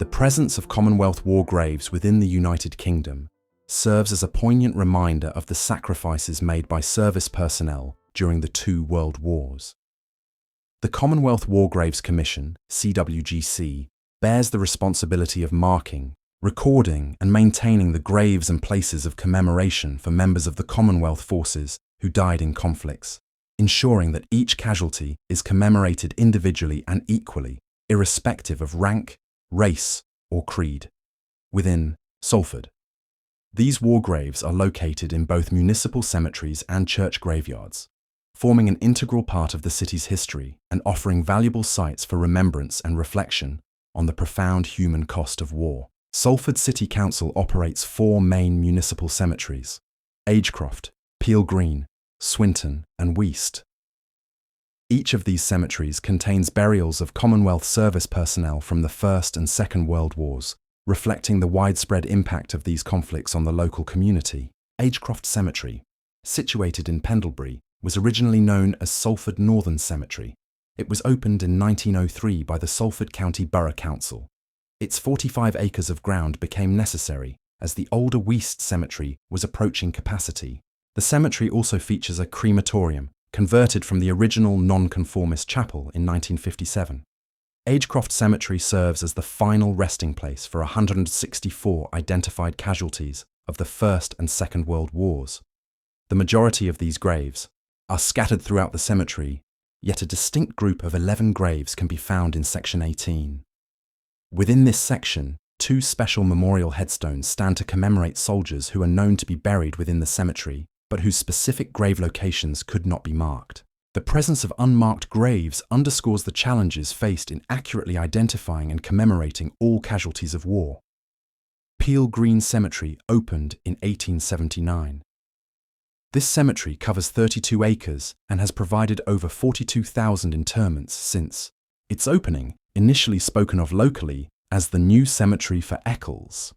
The presence of Commonwealth war graves within the United Kingdom serves as a poignant reminder of the sacrifices made by service personnel during the two world wars. The Commonwealth War Graves Commission, CWGC, bears the responsibility of marking, recording and maintaining the graves and places of commemoration for members of the Commonwealth forces who died in conflicts, ensuring that each casualty is commemorated individually and equally, irrespective of rank, race or creed. Within Salford, these war graves are located in both municipal cemeteries and church graveyards, forming an integral part of the city's history and offering valuable sites for remembrance and reflection on the profound human cost of war. Salford City Council operates 4 main municipal cemeteries: Agecroft, Peel Green, Swinton and Weast. Each of these cemeteries contains burials of Commonwealth service personnel from the First and Second World Wars, reflecting the widespread impact of these conflicts on the local community. Agecroft Cemetery, situated in Pendlebury, was originally known as Salford Northern Cemetery. It was opened in 1903 by the Salford County Borough Council. Its 45 acres of ground became necessary as the older Weast Cemetery was approaching capacity. The cemetery also features a crematorium, converted from the original non-conformist chapel in 1957. Agecroft Cemetery serves as the final resting place for 164 identified casualties of the First and Second World Wars. The majority of these graves are scattered throughout the cemetery, yet a distinct group of 11 graves can be found in Section 18. Within this section, 2 special memorial headstones stand to commemorate soldiers who are known to be buried within the cemetery, but whose specific grave locations could not be marked. The presence of unmarked graves underscores the challenges faced in accurately identifying and commemorating all casualties of war. Peel Green Cemetery opened in 1879. This cemetery covers 32 acres and has provided over 42,000 interments since its opening, initially spoken of locally as the New Cemetery for Eccles.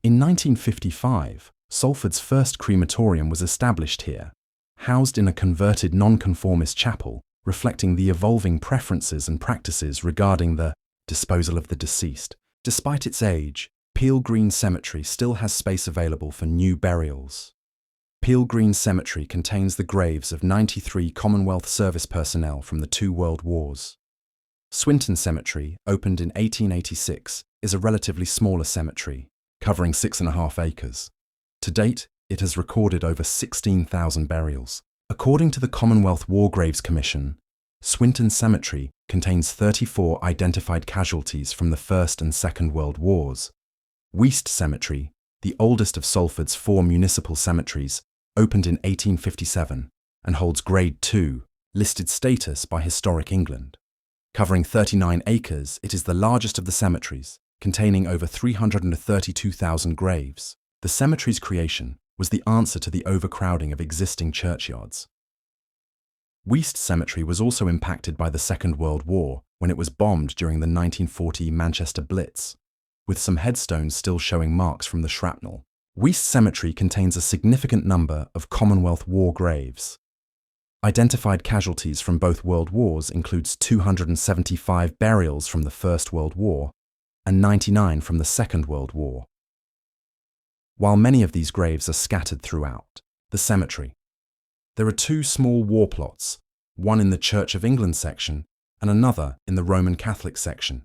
In 1955, Salford's first crematorium was established here, housed in a converted nonconformist chapel, reflecting the evolving preferences and practices regarding the disposal of the deceased. Despite its age, Peel Green Cemetery still has space available for new burials. Peel Green Cemetery contains the graves of 93 Commonwealth service personnel from the two world wars. Swinton Cemetery, opened in 1886, is a relatively smaller cemetery, covering 6.5 acres. To date, it has recorded over 16,000 burials. According to the Commonwealth War Graves Commission, Swinton Cemetery contains 34 identified casualties from the First and Second World Wars. Weast Cemetery, the oldest of Salford's 4 municipal cemeteries, opened in 1857 and holds Grade 2, listed status by Historic England. Covering 39 acres, it is the largest of the cemeteries, containing over 332,000 graves. The cemetery's creation was the answer to the overcrowding of existing churchyards. Weast Cemetery was also impacted by the Second World War when it was bombed during the 1940 Manchester Blitz, with some headstones still showing marks from the shrapnel. Weast Cemetery contains a significant number of Commonwealth war graves. Identified casualties from both world wars includes 275 burials from the First World War and 99 from the Second World War. While many of these graves are scattered throughout the cemetery, there are 2 small war plots, one in the Church of England section and another in the Roman Catholic section.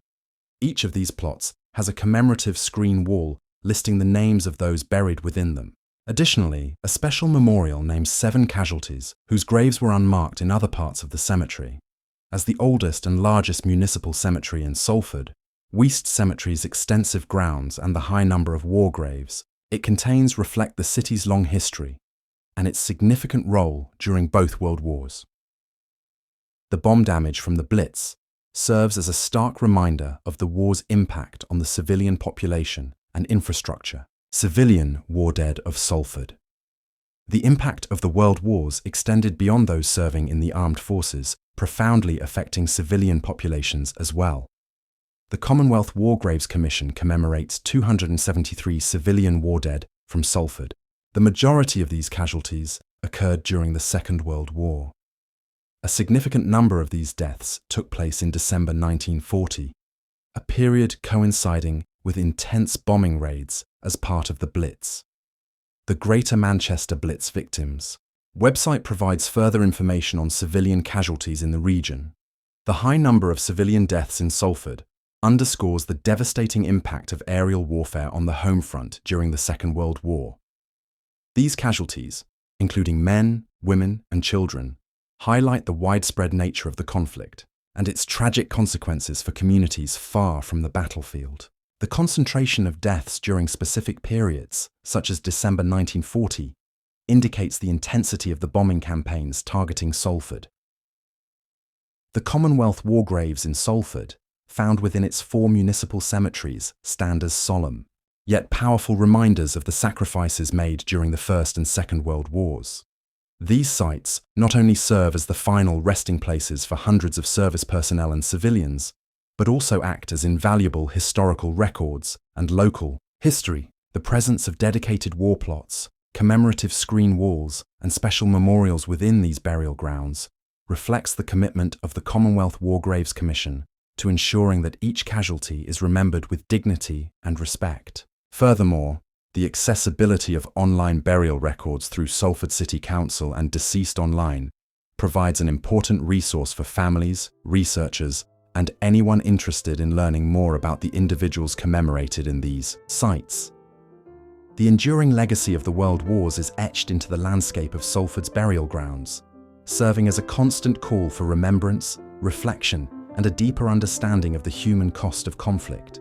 Each of these plots has a commemorative screen wall listing the names of those buried within them. Additionally, a special memorial names 7 casualties whose graves were unmarked in other parts of the cemetery. As the oldest and largest municipal cemetery in Salford, Weast Cemetery's extensive grounds and the high number of war graves it contains reflect the city's long history and its significant role during both world wars. The bomb damage from the Blitz serves as a stark reminder of the war's impact on the civilian population and infrastructure. Civilian war dead of Salford. The impact of the world wars extended beyond those serving in the armed forces, profoundly affecting civilian populations as well. The Commonwealth War Graves Commission commemorates 273 civilian war dead from Salford. The majority of these casualties occurred during the Second World War. A significant number of these deaths took place in December 1940, a period coinciding with intense bombing raids as part of the Blitz. The Greater Manchester Blitz victims. Website provides further information on civilian casualties in the region. The high number of civilian deaths in Salford underscores the devastating impact of aerial warfare on the home front during the Second World War. These casualties, including men, women, and children, highlight the widespread nature of the conflict and its tragic consequences for communities far from the battlefield. The concentration of deaths during specific periods, such as December 1940, indicates the intensity of the bombing campaigns targeting Salford. The Commonwealth war graves in Salford, found within its 4 municipal cemeteries, stand as solemn, yet powerful reminders of the sacrifices made during the First and Second World Wars. These sites not only serve as the final resting places for hundreds of service personnel and civilians, but also act as invaluable historical records and local history. The presence of dedicated war plots, commemorative screen walls, and special memorials within these burial grounds reflects the commitment of the Commonwealth War Graves Commission to ensuring that each casualty is remembered with dignity and respect. Furthermore, the accessibility of online burial records through Salford City Council and Deceased Online provides an important resource for families, researchers, and anyone interested in learning more about the individuals commemorated in these sites. The enduring legacy of the World Wars is etched into the landscape of Salford's burial grounds, serving as a constant call for remembrance, reflection, and a deeper understanding of the human cost of conflict.